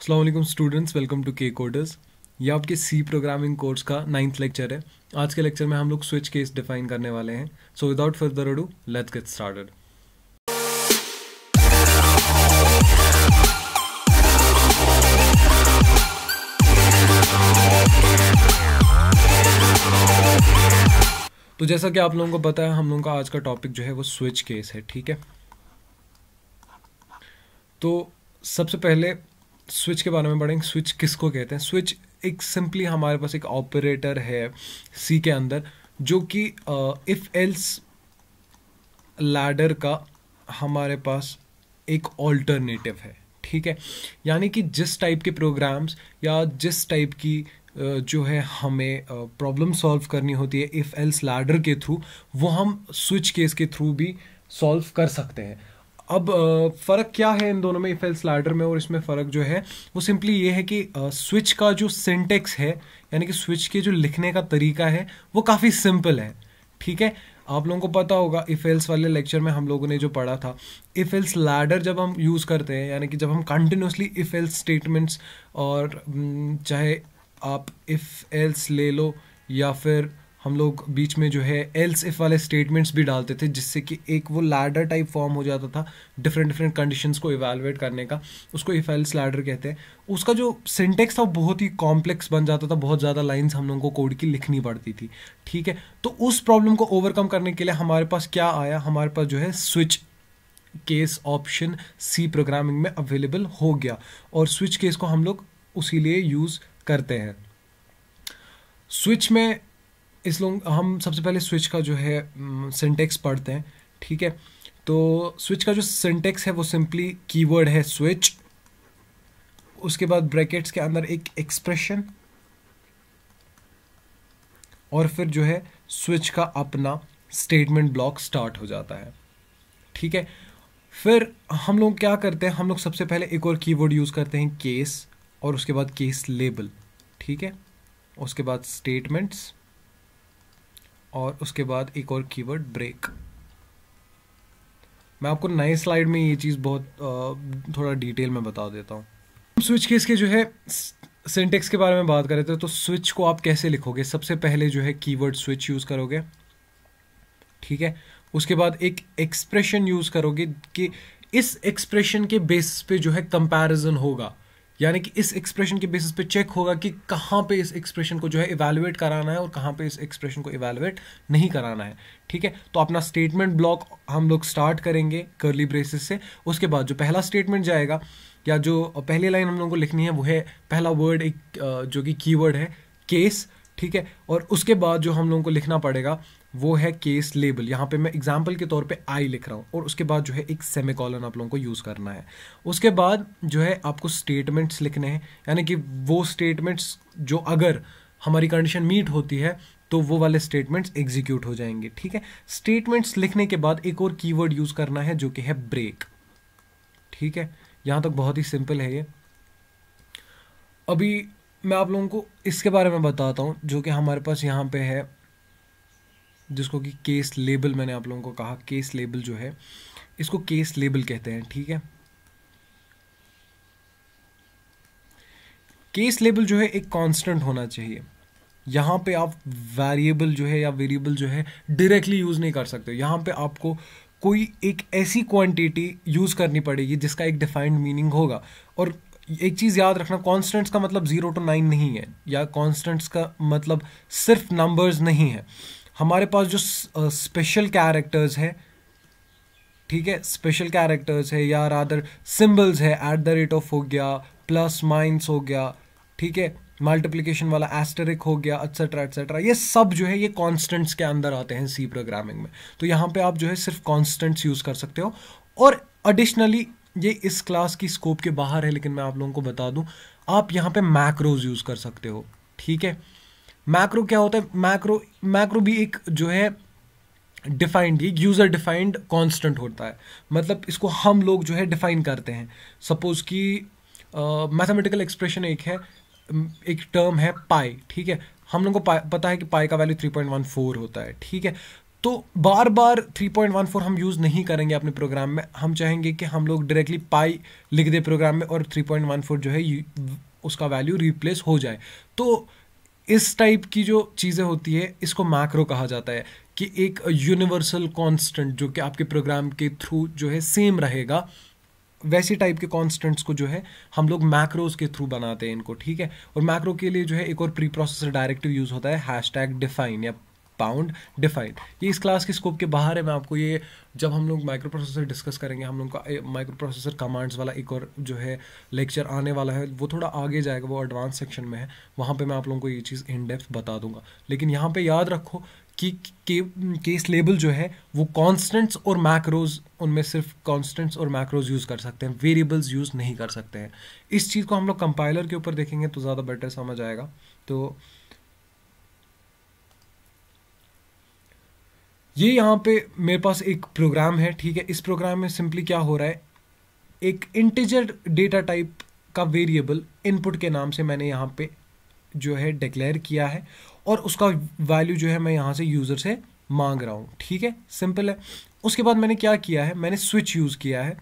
अस्सलाम वालेकुम students, welcome to के कोडर्स। ये आपके सी प्रोग्रामिंग कोर्स का 9th लेक्चर है। आज के लेक्चर में हम लोग स्विच केस डिफाइन करने वाले हैं। So without further ado let's get started. तो जैसा कि आप लोगों को पता है, हम लोगों का आज का टॉपिक जो है वो स्विच केस है। ठीक है, तो सबसे पहले स्विच के बारे में पढ़ेंगे। स्विच किसको कहते हैं? स्विच एक सिंपली हमारे पास एक ऑपरेटर है सी के अंदर, जो कि इफ एल्स लैडर का हमारे पास एक ऑल्टरनेटिव है। ठीक है, यानी कि जिस टाइप के प्रोग्राम्स या जिस टाइप की जो है हमें प्रॉब्लम सॉल्व करनी होती है इफ एल्स लैडर के थ्रू, वो हम स्विच केस के थ्रू भी सॉल्व कर सकते हैं। अब फ़र्क क्या है इन दोनों में, इफ एल्स लैडर में और इसमें फ़र्क जो है वो सिंपली ये है कि स्विच का जो सिंटेक्स है, यानी कि स्विच के जो लिखने का तरीका है, वो काफ़ी सिंपल है। ठीक है, आप लोगों को पता होगा इफ एल्स वाले लेक्चर में हम लोगों ने जो पढ़ा था, इफ एल्स लैडर जब हम यूज़ करते हैं, यानी कि जब हम कंटिन्यूसली इफ एल्स स्टेटमेंट्स और चाहे आप इफ एल्स ले लो या फिर हम लोग बीच में जो है एल्स इफ वाले स्टेटमेंट्स भी डालते थे, जिससे कि एक वो लैडर टाइप फॉर्म हो जाता था डिफरेंट डिफरेंट कंडीशंस को इवैल्यूएट करने का। उसको इफ एल्स लैडर कहते हैं। उसका जो सिंटेक्स था वो बहुत ही कॉम्प्लेक्स बन जाता था, बहुत ज़्यादा लाइंस हम लोगों को कोड की लिखनी पड़ती थी। ठीक है, तो उस प्रॉब्लम को ओवरकम करने के लिए हमारे पास क्या आया, हमारे पास जो है switch case option C programming में अवेलेबल हो गया, और स्विच केस को हम लोग उसी लिए यूज़ करते हैं। स्विच में इस लोग हम सबसे पहले स्विच का जो है सिंटेक्स पढ़ते हैं। ठीक है, तो स्विच का जो सिंटेक्स है वो सिंपली कीवर्ड है स्विच, उसके बाद ब्रैकेट्स के अंदर एक एक्सप्रेशन, और फिर जो है स्विच का अपना स्टेटमेंट ब्लॉक स्टार्ट हो जाता है। ठीक है, फिर हम लोग क्या करते हैं, हम लोग सबसे पहले एक और कीवर्ड यूज़ करते हैं केस, और उसके बाद केस लेबल। ठीक है, उसके बाद स्टेटमेंट्स, और उसके बाद एक और कीवर्ड ब्रेक। मैं आपको नए स्लाइड में ये चीज़ बहुत थोड़ा डिटेल में बता देता हूँ। स्विच केस के जो है सिंटेक्स के बारे में बात कर रहे थे, तो स्विच को आप कैसे लिखोगे? सबसे पहले जो है कीवर्ड स्विच यूज़ करोगे। ठीक है, उसके बाद एक एक्सप्रेशन यूज़ करोगे कि इस एक्सप्रेशन के बेसिस पे जो है कंपैरिजन होगा, यानी कि इस एक्सप्रेशन के बेसिस पे चेक होगा कि कहाँ पे इस एक्सप्रेशन को जो है इवैल्यूएट कराना है और कहाँ पे इस एक्सप्रेशन को इवैल्यूएट नहीं कराना है। ठीक है, तो अपना स्टेटमेंट ब्लॉक हम लोग स्टार्ट करेंगे कर्ली ब्रेसेस से। उसके बाद जो पहला स्टेटमेंट जाएगा या जो पहली लाइन हम लोगों को लिखनी है वो है पहला वर्ड, एक जो कि कीवर्ड है केस। ठीक है, और उसके बाद जो हम लोगों को लिखना पड़ेगा वो है केस लेबल। यहाँ पे मैं एग्जाम्पल के तौर पे आई लिख रहा हूँ, और उसके बाद जो है एक सेमीकोलन आप लोगों को यूज़ करना है। उसके बाद जो है आपको स्टेटमेंट्स लिखने हैं, यानी कि वो स्टेटमेंट्स जो अगर हमारी कंडीशन मीट होती है तो वो वाले स्टेटमेंट्स एग्जीक्यूट हो जाएंगे। ठीक है, स्टेटमेंट्स लिखने के बाद एक और कीवर्ड यूज़ करना है जो कि है ब्रेक। ठीक है, यहाँ तक बहुत ही सिंपल है ये। अभी मैं आप लोगों को इसके बारे में बताता हूँ जो कि हमारे पास यहाँ पे है, जिसको कि केस लेबल मैंने आप लोगों को कहा। केस लेबल जो है, इसको केस लेबल कहते हैं। ठीक है, केस लेबल जो है एक कांस्टेंट होना चाहिए। यहाँ पे आप वेरिएबल जो है या वेरिएबल जो है डायरेक्टली यूज़ नहीं कर सकते। यहाँ पे आपको कोई एक ऐसी क्वांटिटी यूज़ करनी पड़ेगी जिसका एक डिफाइंड मीनिंग होगा। और एक चीज़ याद रखना, कॉन्स्टेंट्स का मतलब 0 to 9 नहीं है, या कॉन्स्टेंट्स का मतलब सिर्फ नंबर्स नहीं है। हमारे पास जो स्पेशल कैरेक्टर्स है, ठीक है, स्पेशल कैरेक्टर्स है या रादर सिंबल्स है, एट द रेट ऑफ हो गया, प्लस माइनस हो गया, ठीक है, मल्टीप्लिकेशन वाला एस्टेरिक हो गया, एटसेट्रा एटसेट्रा, ये सब जो है ये कॉन्स्टेंट्स के अंदर आते हैं सी प्रोग्रामिंग में। तो यहाँ पे आप जो है सिर्फ कॉन्स्टेंट्स यूज़ कर सकते हो। और एडिशनली ये इस क्लास की स्कोप के बाहर है, लेकिन मैं आप लोगों को बता दूं, आप यहाँ पे मैक्रोज यूज़ कर सकते हो। ठीक है, मैक्रो क्या होता है? मैक्रो भी एक जो है डिफाइंड, एक यूज़र डिफाइंड कांस्टेंट होता है। मतलब इसको हम लोग जो है डिफाइन करते हैं। सपोज कि मैथमेटिकल एक्सप्रेशन एक है, एक टर्म है पाई। ठीक है, हम लोग को पता है कि पाई का वैल्यू 3.14 होता है। ठीक है, तो बार बार 3.14 हम यूज़ नहीं करेंगे अपने प्रोग्राम में। हम चाहेंगे कि हम लोग डायरेक्टली पाई लिख दे प्रोग्राम में और 3.14 जो है उसका वैल्यू रिप्लेस हो जाए। तो इस टाइप की जो चीज़ें होती है इसको मैक्रो कहा जाता है, कि एक यूनिवर्सल कांस्टेंट जो कि आपके प्रोग्राम के थ्रू जो है सेम रहेगा, वैसे टाइप के कांस्टेंट्स को जो है हम लोग मैक्रोज के थ्रू बनाते हैं इनको, ठीक है। और मैक्रो के लिए जो है एक और प्री प्रोसेसर डायरेक्टिव यूज़ होता है #define या पाउंड डिफाइन। ये इस क्लास के स्कोप के बाहर है। मैं आपको ये जब हम लोग माइक्रो प्रोसेसर डिस्कस करेंगे, हम लोग का माइक्रो प्रोसेसर कमांड्स वाला एक और जो है लेक्चर आने वाला है, वो थोड़ा आगे जाएगा, वो एडवांस सेक्शन में है, वहाँ पे मैं आप लोगों को ये चीज़ इन डेप्थ बता दूंगा। लेकिन यहाँ पे याद रखो कि केस लेबल जो है वो कॉन्स्टेंट्स और मैक्रोज, उनमें सिर्फ कॉन्स्टेंट्स और मैक्रोज यूज़ कर सकते हैं, वेरिएबल्स यूज़ नहीं कर सकते हैं। इस चीज़ को हम लोग कंपाइलर के ऊपर देखेंगे तो ज़्यादा बेटर समझ आएगा। तो ये यहाँ पे मेरे पास एक प्रोग्राम है, ठीक है। इस प्रोग्राम में सिंपली क्या हो रहा है, एक इंटीजर डेटा टाइप का वेरिएबल इनपुट के नाम से मैंने यहाँ पे जो है डिक्लेयर किया है, और उसका वैल्यू जो है मैं यहाँ से यूज़र से मांग रहा हूँ, ठीक है, सिंपल है। उसके बाद मैंने क्या किया है, मैंने स्विच यूज़ किया है,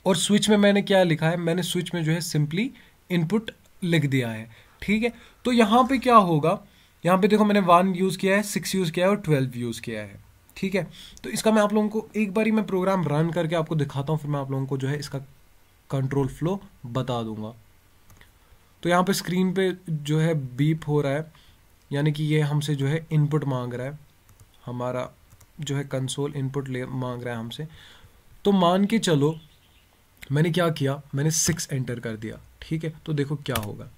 और स्विच में मैंने क्या लिखा है, मैंने स्विच में जो है सिंपली इनपुट लिख दिया है, ठीक है। तो यहाँ पे क्या होगा, यहाँ पे देखो मैंने 1 यूज़ किया है, 6 यूज़ किया है और 12 यूज़ किया है, ठीक है। तो इसका मैं आप लोगों को एक बारी मैं प्रोग्राम रन करके आपको दिखाता हूँ, फिर मैं आप लोगों को जो है इसका कंट्रोल फ्लो बता दूंगा। तो यहाँ पे स्क्रीन पे जो है बीप हो रहा है, यानी कि ये हमसे जो है इनपुट मांग रहा है, हमारा जो है कंसोल इनपुट ले मांग रहा है हमसे। तो मान के चलो मैंने क्या किया, मैंने 6 एंटर कर दिया, ठीक है। तो देखो क्या होगा,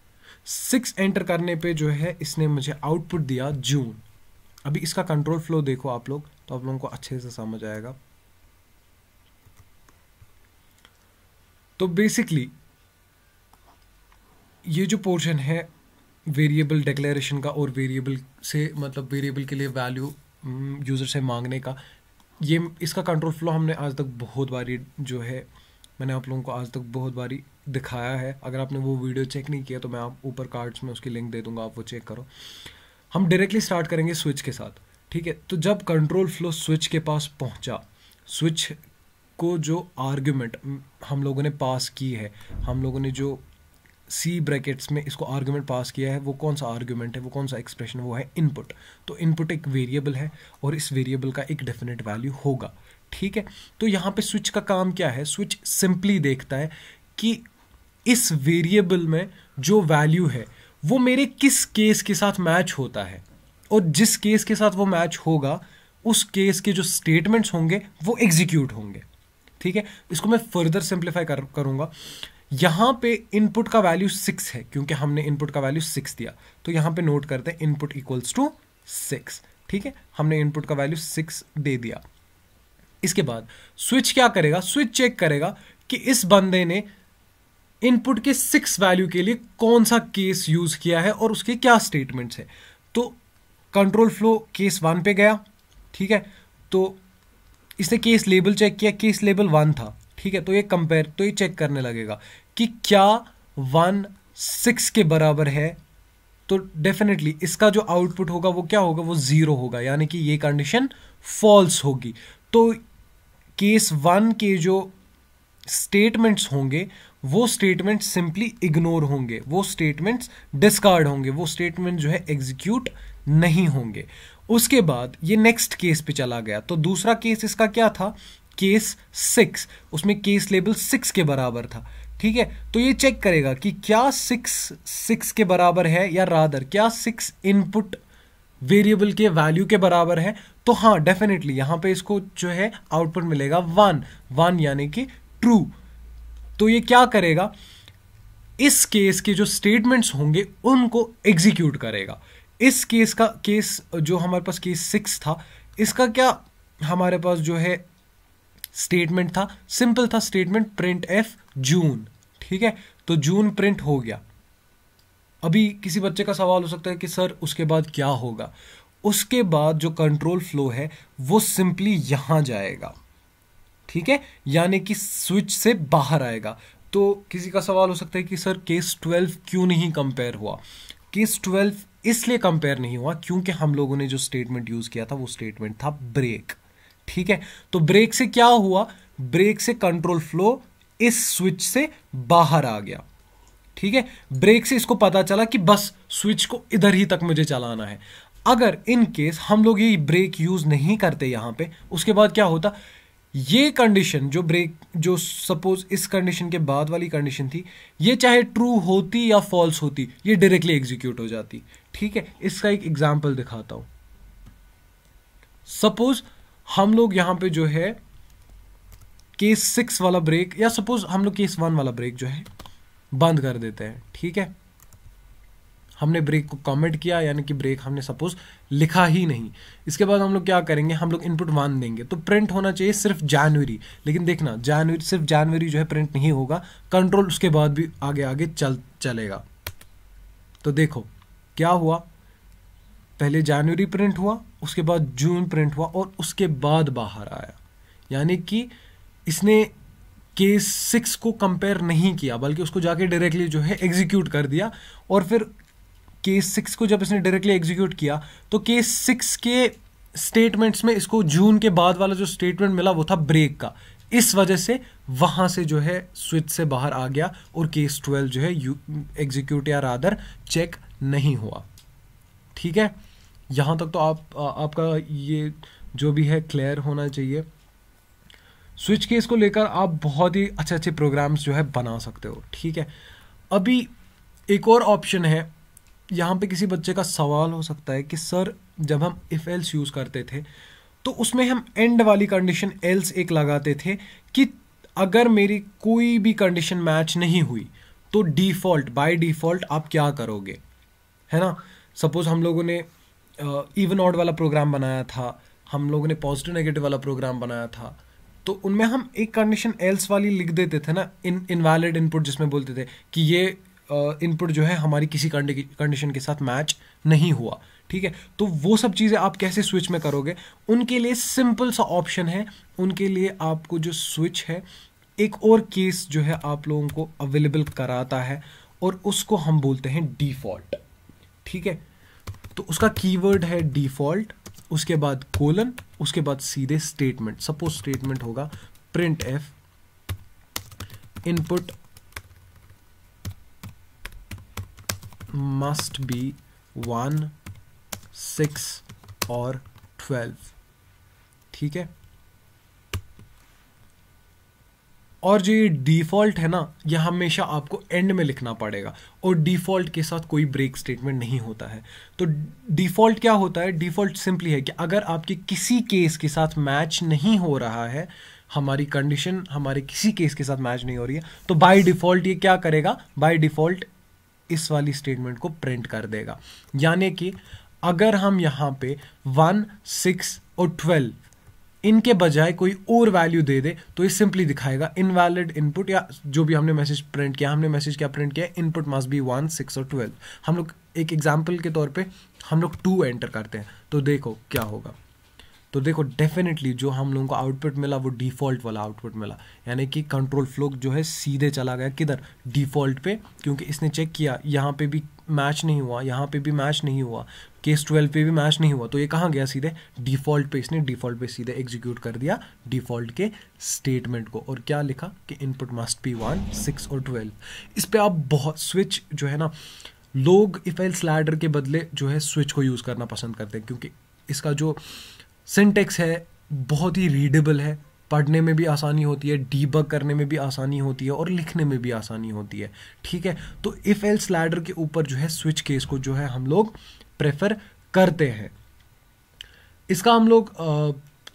6 एंटर करने पे जो है इसने मुझे आउटपुट दिया जून। अभी इसका कंट्रोल फ्लो देखो आप लोग, तो आप लोगों को अच्छे से समझ आएगा। तो बेसिकली ये जो पोर्शन है वेरिएबल डिक्लेरेशन का और वेरिएबल से मतलब वेरिएबल के लिए वैल्यू यूज़र से मांगने का, ये इसका कंट्रोल फ्लो हमने आज तक बहुत बारी जो है मैंने आप लोगों को आज तक बहुत बारी दिखाया है। अगर आपने वो वीडियो चेक नहीं किया तो मैं आप ऊपर कार्ड्स में उसकी लिंक दे दूंगा, आप वो चेक करो। हम डायरेक्टली स्टार्ट करेंगे स्विच के साथ, ठीक है। तो जब कंट्रोल फ्लो स्विच के पास पहुंचा, स्विच को जो आर्ग्यूमेंट हम लोगों ने पास की है, हम लोगों ने जो सी ब्रैकेट्स में इसको आर्ग्यूमेंट पास किया है, वो कौन सा आर्ग्यूमेंट है, वो कौन सा एक्सप्रेशन, वो है इनपुट। तो इनपुट एक वेरिएबल है और इस वेरिएबल का एक डेफिनेट वैल्यू होगा, ठीक है। तो यहाँ पे स्विच का काम क्या है, स्विच सिंपली देखता है कि इस वेरिएबल में जो वैल्यू है वो मेरे किस केस के साथ मैच होता है, और जिस केस के साथ वो मैच होगा उस केस के जो स्टेटमेंट्स होंगे वो एग्जीक्यूट होंगे, ठीक है। इसको मैं फर्दर सिंप्लीफाई करूंगा। यहाँ पे इनपुट का वैल्यू 6 है, क्योंकि हमने इनपुट का वैल्यू 6 दिया, तो यहाँ पे नोट करते हैं इनपुट इक्वल्स टू 6, ठीक है। हमने इनपुट का वैल्यू 6 दे दिया। इसके बाद स्विच क्या करेगा, स्विच चेक करेगा कि इस बंदे ने इनपुट के 6 वैल्यू के लिए कौन सा केस यूज किया है और उसके क्या स्टेटमेंट्स है। तो कंट्रोल फ्लो केस 1 पे गया, ठीक है। तो इसने केस लेबल चेक किया, केस लेबल 1 था, ठीक है। तो ये चेक करने लगेगा कि क्या 1 6 के बराबर है, तो डेफिनेटली इसका जो आउटपुट होगा वो क्या होगा, वो 0 होगा, यानी कि ये कंडीशन फॉल्स होगी। तो केस 1 के जो स्टेटमेंट्स होंगे वो स्टेटमेंट्स सिंपली इग्नोर होंगे, वो स्टेटमेंट्स डिस्कार्ड होंगे, वो स्टेटमेंट जो है एग्जीक्यूट नहीं होंगे। उसके बाद ये नेक्स्ट केस पे चला गया। तो दूसरा केस इसका क्या था, केस 6, उसमें केस लेबल 6 के बराबर था, ठीक है। तो ये चेक करेगा कि क्या 6 के बराबर है, या रादर क्या 6 इनपुट वेरिएबल के वैल्यू के बराबर है। तो हाँ डेफिनेटली यहां पे इसको जो है आउटपुट मिलेगा 1 यानी कि ट्रू। तो ये क्या करेगा, इस केस के जो स्टेटमेंट्स होंगे उनको एग्जीक्यूट करेगा। इस केस जो हमारे पास केस 6 था, इसका क्या हमारे पास जो है स्टेटमेंट था, सिंपल था स्टेटमेंट, प्रिंट एफ जून, ठीक है। तो जून प्रिंट हो गया। अभी किसी बच्चे का सवाल हो सकता है कि सर उसके बाद क्या होगा। उसके बाद जो कंट्रोल फ्लो है वो सिंपली यहां जाएगा, ठीक है, यानी कि स्विच से बाहर आएगा। तो किसी का सवाल हो सकता है कि सर केस 12 क्यों नहीं कंपेयर हुआ। केस 12 इसलिए कंपेयर नहीं हुआ क्योंकि हम लोगों ने जो स्टेटमेंट यूज किया था वो स्टेटमेंट था ब्रेक। ठीक है, तो ब्रेक से क्या हुआ, ब्रेक से कंट्रोल फ्लो इस स्विच से बाहर आ गया। ठीक है, ब्रेक से इसको पता चला कि बस स्विच को इधर ही तक मुझे चलाना है। अगर इन केस हम लोग ये ब्रेक यूज नहीं करते यहां पे, उसके बाद क्या होता, ये कंडीशन जो ब्रेक, जो सपोज इस कंडीशन के बाद वाली कंडीशन थी, ये चाहे ट्रू होती या फॉल्स होती, ये डायरेक्टली एग्जीक्यूट हो जाती। ठीक है, इसका एक एग्जांपल दिखाता हूं। सपोज हम लोग यहां पे जो है केस 6 वाला ब्रेक, या सपोज हम लोग केस 1 वाला ब्रेक जो है बंद कर देते हैं। ठीक है, हमने ब्रेक को कमेंट किया, यानी कि ब्रेक हमने सपोज लिखा ही नहीं। इसके बाद हम लोग क्या करेंगे, हम लोग इनपुट 1 देंगे, तो प्रिंट होना चाहिए सिर्फ जनवरी। लेकिन देखना, जनवरी, सिर्फ जनवरी जो है प्रिंट नहीं होगा, कंट्रोल उसके बाद भी आगे आगे चलेगा। तो देखो क्या हुआ, पहले जनवरी प्रिंट हुआ, उसके बाद जून प्रिंट हुआ, और उसके बाद बाहर आया। यानी कि इसने केस 6 को कंपेयर नहीं किया, बल्कि उसको जाके डायरेक्टली जो है एग्जीक्यूट कर दिया। और फिर केस 6 को जब इसने डायरेक्टली एग्जीक्यूट किया, तो केस 6 के स्टेटमेंट्स में इसको जून के बाद वाला जो स्टेटमेंट मिला वो था ब्रेक का। इस वजह से वहां से जो है स्विच से बाहर आ गया, और केस 12 जो है एग्जीक्यूट या रादर चेक नहीं हुआ। ठीक है, यहां तक तो आपका ये जो भी है क्लियर होना चाहिए। स्विच केस को लेकर आप बहुत ही अच्छे अच्छे प्रोग्राम्स जो है बना सकते हो। ठीक है, अभी एक और ऑप्शन है। यहाँ पे किसी बच्चे का सवाल हो सकता है कि सर, जब हम इफ एल्स यूज करते थे तो उसमें हम एंड वाली कंडीशन एल्स एक लगाते थे कि अगर मेरी कोई भी कंडीशन मैच नहीं हुई तो डिफॉल्ट, बाय डिफॉल्ट आप क्या करोगे, है ना। सपोज हम लोगों ने इवन ऑड वाला प्रोग्राम बनाया था, हम लोगों ने पॉजिटिव नेगेटिव वाला प्रोग्राम बनाया था, तो उनमें हम एक कंडीशन एल्स वाली लिख देते थे ना, इनवैलिड इनपुट, जिसमें बोलते थे कि ये इनपुट जो है हमारी किसी कंडीशन के साथ मैच नहीं हुआ। ठीक है, तो वो सब चीज़ें आप कैसे स्विच में करोगे, उनके लिए सिंपल सा ऑप्शन है। उनके लिए आपको जो स्विच है, एक और केस जो है आप लोगों को अवेलेबल कराता है, और उसको हम बोलते हैं डिफॉल्ट। ठीक है, तो उसका कीवर्ड है डिफॉल्ट, उसके बाद कोलन, उसके बाद सीधे स्टेटमेंट। सपोज स्टेटमेंट होगा print F input must be 1, 6 और 12। ठीक है, और जो ये डिफॉल्ट है ना, ये हमेशा आपको एंड में लिखना पड़ेगा, और डिफॉल्ट के साथ कोई ब्रेक स्टेटमेंट नहीं होता है। तो डिफॉल्ट क्या होता है, डिफॉल्ट सिंपली है कि अगर आपके किसी केस के साथ मैच नहीं हो रहा है, हमारी कंडीशन हमारे किसी केस के साथ मैच नहीं हो रही है, तो बाय डिफॉल्ट ये क्या करेगा, बाय डिफॉल्ट इस वाली स्टेटमेंट को प्रिंट कर देगा। यानी कि अगर हम यहां पे 1, 6 और 12 इनके बजाय कोई और वैल्यू दे दे, तो ये सिंपली दिखाएगा इनवैलिड इनपुट, या जो भी हमने मैसेज प्रिंट किया, हमने मैसेज क्या प्रिंट किया, इनपुट मस्ट बी 1, 6 और 12। हम लोग एक एग्जांपल के तौर पे हम लोग 2 एंटर करते हैं, तो देखो क्या होगा। तो देखो डेफिनेटली जो हम लोगों को आउटपुट मिला वो डिफॉल्ट वाला आउटपुट मिला, यानी कि कंट्रोल फ्लो जो है सीधे चला गया किधर, डिफॉल्ट पे, क्योंकि इसने चेक किया यहाँ पे भी मैच नहीं हुआ, यहाँ पे भी मैच नहीं हुआ, केस 12 पे भी मैच नहीं हुआ, तो ये कहाँ गया, सीधे डिफॉल्ट पे। इसने डिफॉल्ट पे सीधे एग्जीक्यूट कर दिया डिफॉल्ट के स्टेटमेंट को, और क्या लिखा कि इनपुट मस्ट बी 1, 6 और 12। इस पे आप बहुत स्विच जो है ना, लोग इफ एल्स लैडर के बदले जो है स्विच को यूज़ करना पसंद करते हैं, क्योंकि इसका जो सिंटेक्स है बहुत ही रीडेबल है, पढ़ने में भी आसानी होती है, डीबग करने में भी आसानी होती है, और लिखने में भी आसानी होती है। ठीक है, तो इफ एल्स लैडर के ऊपर जो है स्विच केस को जो है हम लोग प्रेफर करते हैं। इसका हम लोग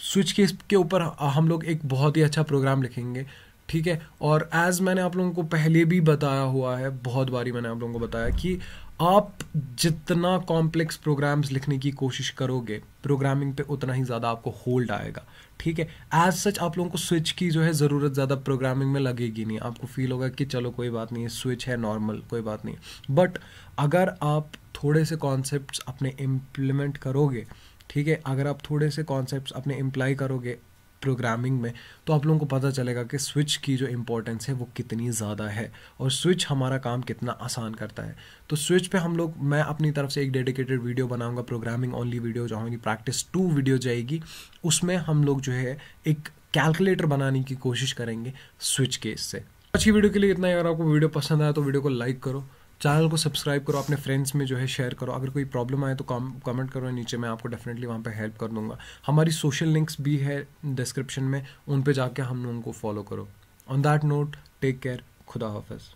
स्विच केस के ऊपर हम लोग एक बहुत ही अच्छा प्रोग्राम लिखेंगे। ठीक है, और एज मैंने आप लोगों को पहले भी बताया हुआ है, बहुत बारी मैंने आप लोगों को बताया कि आप जितना कॉम्प्लेक्स प्रोग्राम्स लिखने की कोशिश करोगे प्रोग्रामिंग पे, उतना ही ज़्यादा आपको होल्ड आएगा। ठीक है, एज सच आप लोगों को स्विच की जो है ज़रूरत ज़्यादा प्रोग्रामिंग में लगेगी नहीं, आपको फील होगा कि चलो कोई बात नहीं है, स्विच है नॉर्मल, कोई बात नहीं। बट अगर आप थोड़े से कॉन्सेप्ट्स अपने इम्प्लीमेंट करोगे, ठीक है, अगर आप थोड़े से कॉन्सेप्ट्स अपने इम्प्लाई करोगे प्रोग्रामिंग में, तो आप लोगों को पता चलेगा कि स्विच की जो इम्पोर्टेंस है वो कितनी ज़्यादा है और स्विच हमारा काम कितना आसान करता है। तो स्विच पे हम लोग, मैं अपनी तरफ से एक डेडिकेटेड वीडियो बनाऊंगा, प्रोग्रामिंग ओनली वीडियो जो होगी, प्रैक्टिस 2 वीडियो जाएगी, उसमें हम लोग जो है एक कैलकुलेटर बनाने की कोशिश करेंगे स्विच केस से। आज की वीडियो के लिए इतना ही। अगर आपको वीडियो पसंद आया तो वीडियो को लाइक करो, चैनल को सब्सक्राइब करो, अपने फ्रेंड्स में जो है शेयर करो। अगर कोई प्रॉब्लम आए तो कमेंट करो नीचे, मैं आपको डेफिनेटली वहाँ पे हेल्प कर दूंगा। हमारी सोशल लिंक्स भी है डिस्क्रिप्शन में, उन पे जाके हम लोगों को फॉलो करो। On that note, take care, खुदा हाफिज़।